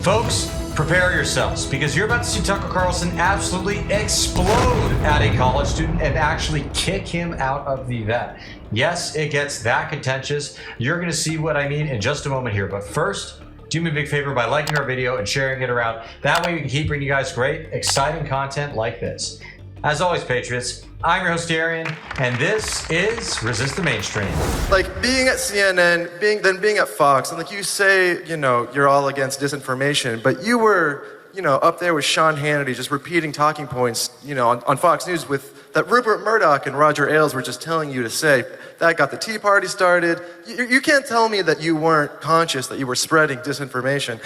Folks, prepare yourselves because you're about to see Tucker Carlson absolutely explode at a college student and actually kick him out of the event. Yes, it gets that contentious. You're going to see what I mean in just a moment here. But first, do me a big favor by liking our video and sharing it around. That way we can keep bringing you guys great, exciting content like this. As always, Patriots, I'm your host, Darian, and this is Resist the Mainstream. Like being at CNN, being at Fox, and like you say, you know, you're all against disinformation, but you were, you know, up there with Sean Hannity just repeating talking points, you know, on Fox News with that Rupert Murdoch and Roger Ailes were just telling you to say. That got the Tea Party started. You can't tell me that you weren't conscious that you were spreading disinformation.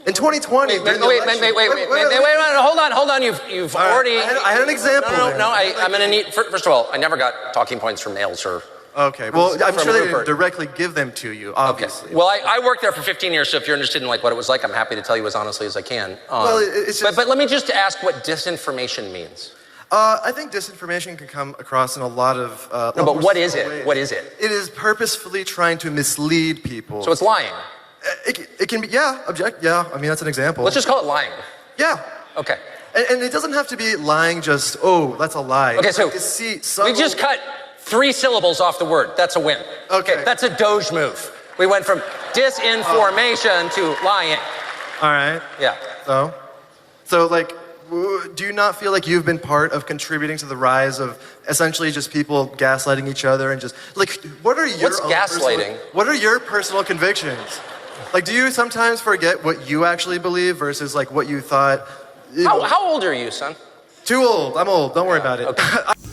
In 2020, wait, hold on. You've already. I had an example. No. I'm gonna need. First of all, I never got talking points from Ailes or. Okay. Well, I'm sure they Rupert. didn't directly give them to you, obviously. Okay. Well, I worked there for 15 years, so if you're interested in like what it was like, I'm happy to tell you as honestly as I can. Well, it's just. But let me just ask what disinformation means. I think disinformation can come across in a lot of. No, but what is ways. it? What is it? It is purposefully trying to mislead people. So it's lying. It can be, yeah, I mean, that's an example. Let's just call it lying. Yeah. Okay. And it doesn't have to be lying just, oh, that's a lie. Okay, so we we just cut 3 syllables off the word. That's a win. Okay. That's a Doge move. We went from disinformation to lying. All right. Yeah. So like, do you not feel like you've been part of contributing to the rise of essentially just people gaslighting each other and just, like, what are your What's gaslighting? What are your personal convictions? Like, do you sometimes forget what you actually believe versus like what you thought? How old are you, son? Too old. I'm old. Don't worry about it. Okay.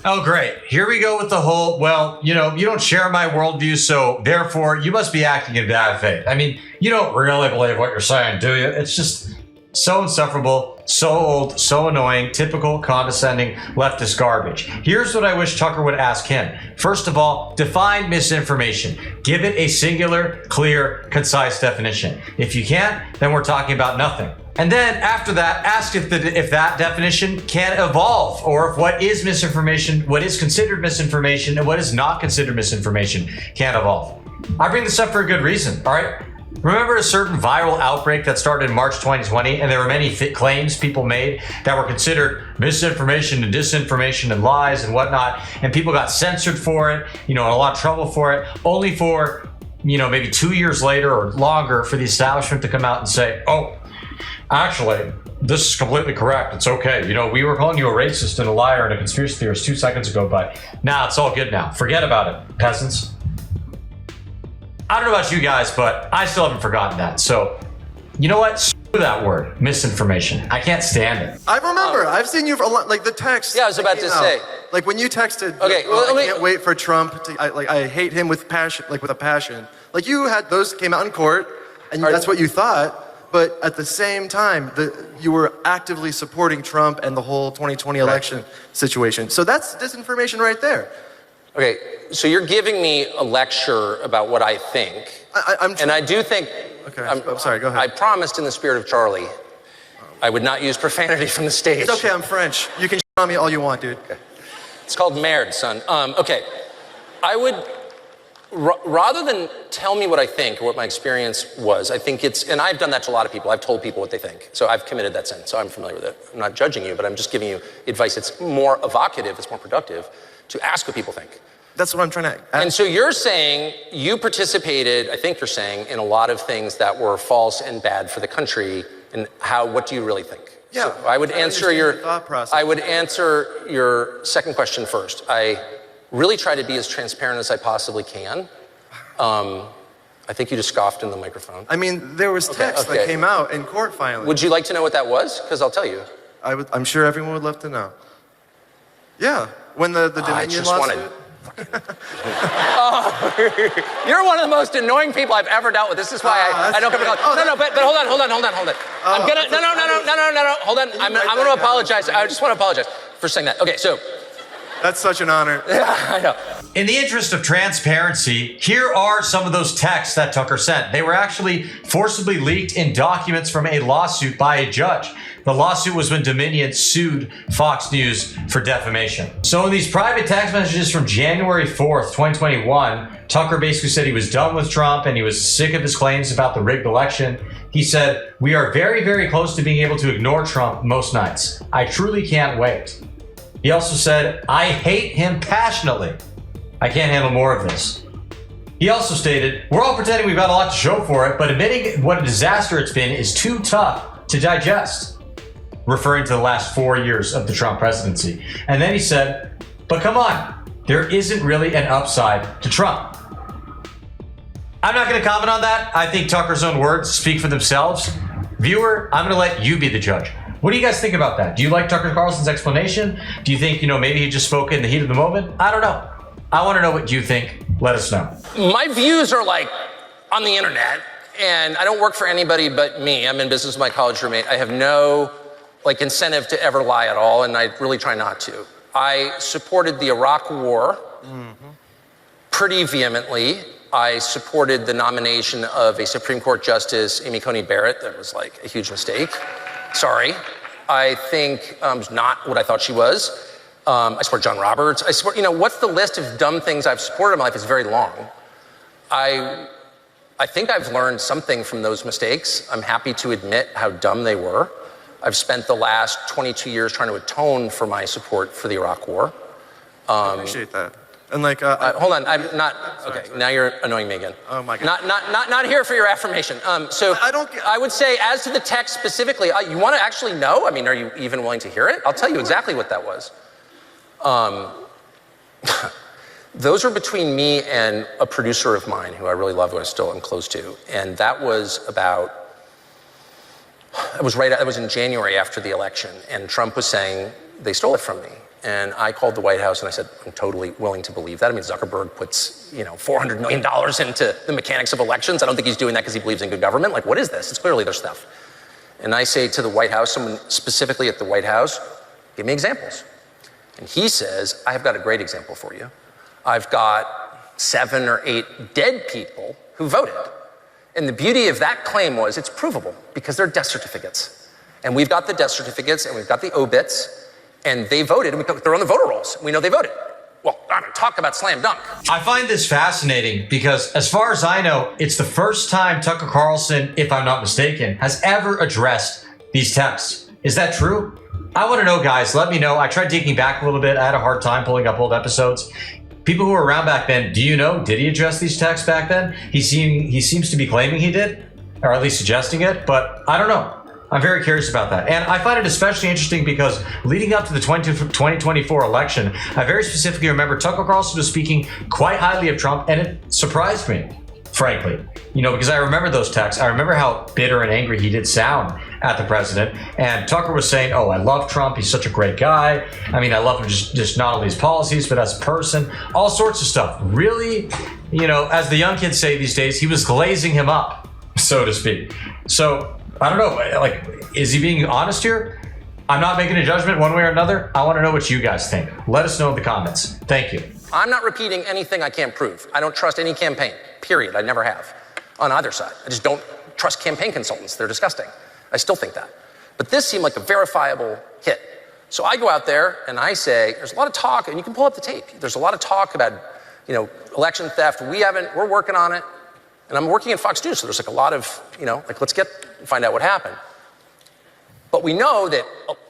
Oh, great. Here we go with the whole, well, you know, you don't share my worldview, so therefore you must be acting in bad faith. I mean, you don't really believe what you're saying, do you? It's just so insufferable, so old, so annoying, typical, condescending, leftist garbage. Here's what I wish Tucker would ask him. First of all, define misinformation. Give it a singular, clear, concise definition. If you can't, then we're talking about nothing. And then after that, ask if that definition can evolve, or if what is misinformation, what is considered misinformation, and what is not considered misinformation can evolve. I bring this up for a good reason, all right? Remember a certain viral outbreak that started in March 2020, and there were many claims people made that were considered misinformation and disinformation and lies and whatnot, and people got censored for it, you know, and a lot of trouble for it, only for, you know, maybe 2 years later or longer for the establishment to come out and say, oh, actually, this is completely correct. It's okay. You know, we were calling you a racist and a liar and a conspiracy theorist 2 seconds ago, but now it's all good now. Forget about it, peasants. I don't know about you guys, but I still haven't forgotten that. So, you know what? Screw that word, misinformation. I can't stand it. I remember. I've seen you for a lot, like the text. Yeah, I was about to say. Like when you texted, okay, well, I can't wait for Trump to, I hate him with passion, like with a passion. Like you had, those came out in court, and that's what you thought. But at the same time, you were actively supporting Trump and the whole 2020 election situation. So that's disinformation right there. Okay, so you're giving me a lecture about what I think. And I do think... Okay, I'm sorry, go ahead. I promised in the spirit of Charlie, I would not use profanity from the stage. It's okay, I'm French. You can on me all you want, dude. Okay. It's called merde, son. Okay, I would... rather than tell me what I think or what my experience was, I think it's... And I've done that to a lot of people. I've told people what they think. So I've committed that sin, so I'm familiar with it. I'm not judging you, but I'm just giving you advice. It's more evocative, it's more productive to ask what people think. That's what I'm trying to ask. And so you're saying you participated, I think you're saying, in a lot of things that were false and bad for the country. And what do you really think? Yeah. So I would answer your thought process. I would answer your second question first. I really try to be as transparent as I possibly can. I think you just scoffed in the microphone. I mean, there was text that came out in court finally. Would you like to know what that was? Because I'll tell you. I'm sure everyone would love to know. Yeah, when the Dominion lawsuit. Oh, you're one of the most annoying people I've ever dealt with. This is why I don't come to college. No, but hold on. I'm gonna no. Hold on. I'm gonna apologize. I just want to apologize for saying that. Okay, so. That's such an honor. Yeah, I know. In the interest of transparency, here are some of those texts that Tucker sent. They were actually forcibly leaked in documents from a lawsuit by a judge. The lawsuit was when Dominion sued Fox News for defamation. So in these private text messages from January 4th, 2021, Tucker basically said he was done with Trump and he was sick of his claims about the rigged election. He said, "We are very, very close to being able to ignore Trump most nights. I truly can't wait." He also said, "I hate him passionately. I can't handle more of this." He also stated, "We're all pretending we've got a lot to show for it, but admitting what a disaster it's been is too tough to digest," referring to the last 4 years of the Trump presidency. And then he said, "But come on, there isn't really an upside to Trump." I'm not going to comment on that. I think Tucker's own words speak for themselves. Viewer, I'm going to let you be the judge. What do you guys think about that? Do you like Tucker Carlson's explanation? Do you think, maybe he just spoke in the heat of the moment? I don't know. I want to know what you think. Let us know. My views are like on the internet, and I don't work for anybody but me. I'm in business with my college roommate. I have no incentive to ever lie at all, and I really try not to. I supported the Iraq War pretty vehemently. I supported the nomination of a Supreme Court Justice, Amy Coney Barrett. That was a huge mistake. Sorry. I think was not what I thought she was. I support John Roberts. I support, what's the list of dumb things I've supported in my life is very long. I think I've learned something from those mistakes. I'm happy to admit how dumb they were. I've spent the last 22 years trying to atone for my support for the Iraq War. I appreciate that. And hold on, I'm not, okay, now you're annoying me again. Oh my God. Not here for your affirmation. I would say, as to the text specifically, you want to actually know? I mean, are you even willing to hear it? I'll tell you exactly what that was. Those were between me and a producer of mine who I really love, who I still am close to. And that was it was in January after the election, and Trump was saying, they stole it from me. And I called the White House and I said, I'm totally willing to believe that. I mean, Zuckerberg puts, $400 million into the mechanics of elections. I don't think he's doing that because he believes in good government. What is this? It's clearly their stuff. And I say to the White House, someone specifically at the White House, give me examples. And he says, I've got a great example for you. I've got 7 or 8 dead people who voted. And the beauty of that claim was it's provable because they're death certificates. And we've got the death certificates and we've got the obits. And they voted, they're on the voter rolls. We know they voted. Well, I don't talk about slam dunk. I find this fascinating because, as far as I know, it's the first time Tucker Carlson, if I'm not mistaken, has ever addressed these texts. Is that true? I want to know, guys. Let me know. I tried digging back a little bit. I had a hard time pulling up old episodes. People who were around back then, do you know, did he address these texts back then? He seems to be claiming he did, or at least suggesting it, but I don't know. I'm very curious about that. And I find it especially interesting because leading up to the 2024 election, I very specifically remember Tucker Carlson was speaking quite highly of Trump, and it surprised me, frankly. Because I remember those texts. I remember how bitter and angry he did sound at the president. And Tucker was saying, oh, I love Trump. He's such a great guy. I mean, I love him just not only his policies, but as a person, all sorts of stuff. Really, as the young kids say these days, he was glazing him up, so to speak. So I don't know, is he being honest here? I'm not making a judgment one way or another. I want to know what you guys think. Let us know in the comments. Thank you. I'm not repeating anything I can't prove. I don't trust any campaign, period. I never have, on either side. I just don't trust campaign consultants. They're disgusting. I still think that. But this seemed like a verifiable hit. So I go out there and I say, there's a lot of talk, and you can pull up the tape. There's a lot of talk about, election theft. We're working on it. And I'm working at Fox News, so there's a lot of, let's find out what happened. But we know that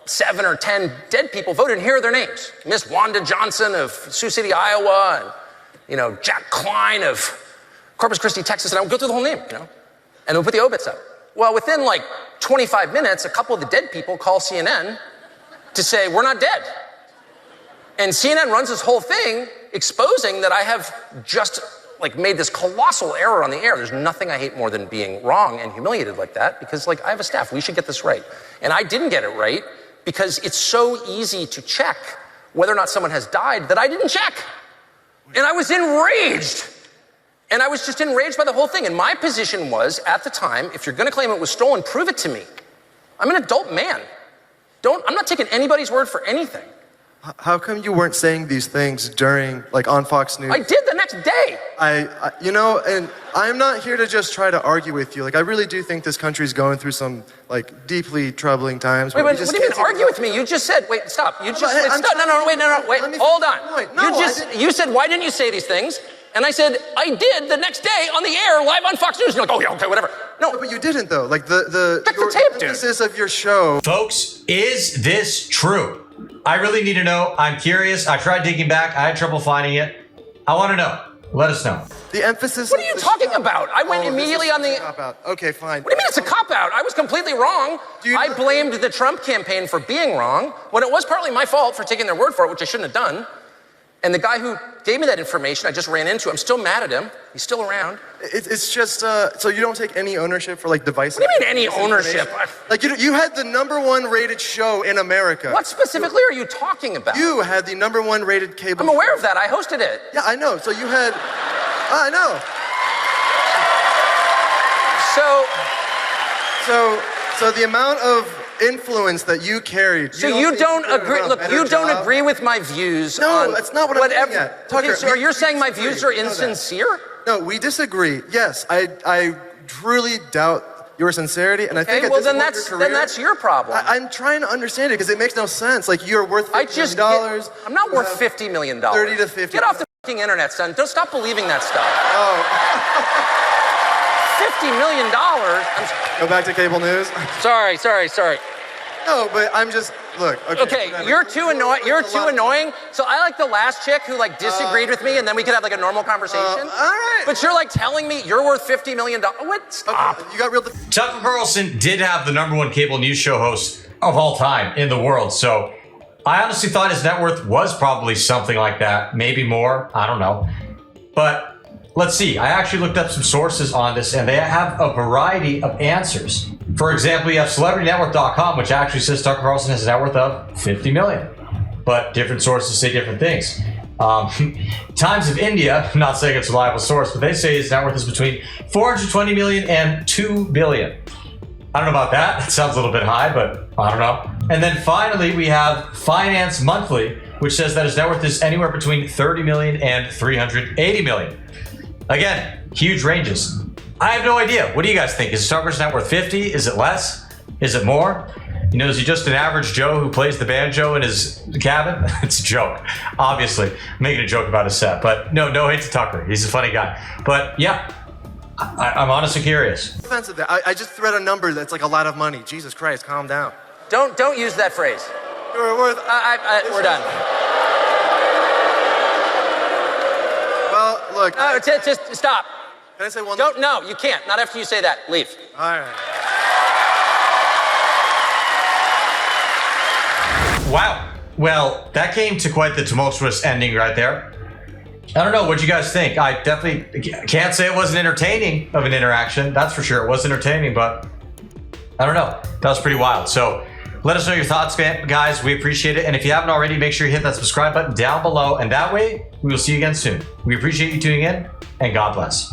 7 or 10 dead people voted, and here are their names. Miss Wanda Johnson of Sioux City, Iowa, and, Jack Klein of Corpus Christi, Texas, and I'll go through the whole name, and we'll put the obits up. Well, within 25 minutes, a couple of the dead people call CNN to say, we're not dead. And CNN runs this whole thing exposing that I have just made this colossal error on the air. There's nothing I hate more than being wrong and humiliated like that because I have a staff. We should get this right. And I didn't get it right because it's so easy to check whether or not someone has died that I didn't check. And I was enraged. And I was just enraged by the whole thing. And my position was, at the time, if you're going to claim it was stolen, prove it to me. I'm an adult man. I'm not taking anybody's word for anything. How come you weren't saying these things during, on Fox News? I did the next day. And I'm not here to just try to argue with you. I really do think this country's going through some, deeply troubling times. Wait, what do you mean argue with me? You just said, wait, stop. You just, stop. No, wait, hold on. You said, why didn't you say these things? And I said, I did the next day on the air, live on Fox News. And you're like, oh, yeah, okay, whatever. No, But you didn't, though. Like, Check the tape, dude. emphasis of your show. Folks, is this true? I really need to know. I'm curious. I tried digging back. I had trouble finding it. I want to know. Let us know. The emphasis. What are you talking about? I went immediately on the. Cop-out. Okay, fine. What do you mean it's a cop-out? I was completely wrong. I blamed the Trump campaign for being wrong when it was partly my fault for taking their word for it, which I shouldn't have done. And the guy who gave me that information, I just ran into. I'm still mad at him. He's still around. It's just so you don't take any ownership for like devices. What do you mean any ownership? Like you had the #1 rated show in America. What specifically are you talking about? You had the #1 rated cable. I'm aware of that. I hosted it. Yeah, I know. So you had. I know. So the amount of influence that you carried. So you don't agree. Look, you don't agree with my views. No, on that's not what I'm getting at. Tucker, okay, so are you saying my views are insincere? No, we disagree. Yes, I truly doubt your sincerity, and I think well, then that's your problem. I'm trying to understand it because it makes no sense. Like you're worth $50 million. I'm not worth $50 million. 30 to 50. Get off the fucking internet, son. Don't stop believing that stuff. Oh. $50 million. Go back to cable news. Sorry. No, but I'm just look. Okay, you're too annoying. You're too annoying. So I like the last chick who like disagreed with me, and then we could have like a normal conversation. All right. But you're like telling me you're worth $50 million. What? Stop. Okay, you got real. Tucker Carlson did have the #1 cable news show host of all time in the world. So I honestly thought his net worth was probably something like that, maybe more. I don't know. But let's see. I actually looked up some sources on this, and they have a variety of answers. For example, you have CelebrityNetwork.com, which actually says Tucker Carlson has a net worth of $50 million. But different sources say different things. Times of India, I'm not saying it's a reliable source, but they say his net worth is between $420 million and $2 billion. I don't know about that. It sounds a little bit high, but I don't know. And then finally, we have Finance Monthly, which says that his net worth is anywhere between $30 million and $380 million. Again, huge ranges. I have no idea. What do you guys think? Is Tucker's net worth 50? Is it less? Is it more? You know, is he just an average Joe who plays the banjo in his cabin? It's a joke. Obviously, I'm making a joke about his set. But no hate to Tucker. He's a funny guy. But yeah, I'm honestly curious. Offensive. I just read a number that's like a lot of money. Jesus Christ, calm down. Don't use that phrase. We're done. Well, look. Just stop. Can I say one? No, you can't. Not after you say that. Leave. All right. Wow. Well, that came to quite the tumultuous ending right there. I don't know. What'd you guys think? I definitely can't say it wasn't entertaining of an interaction. That's for sure. It was entertaining, but I don't know. That was pretty wild. So let us know your thoughts, guys. We appreciate it. And if you haven't already, make sure you hit that subscribe button down below. And that way, we will see you again soon. We appreciate you tuning in, and God bless.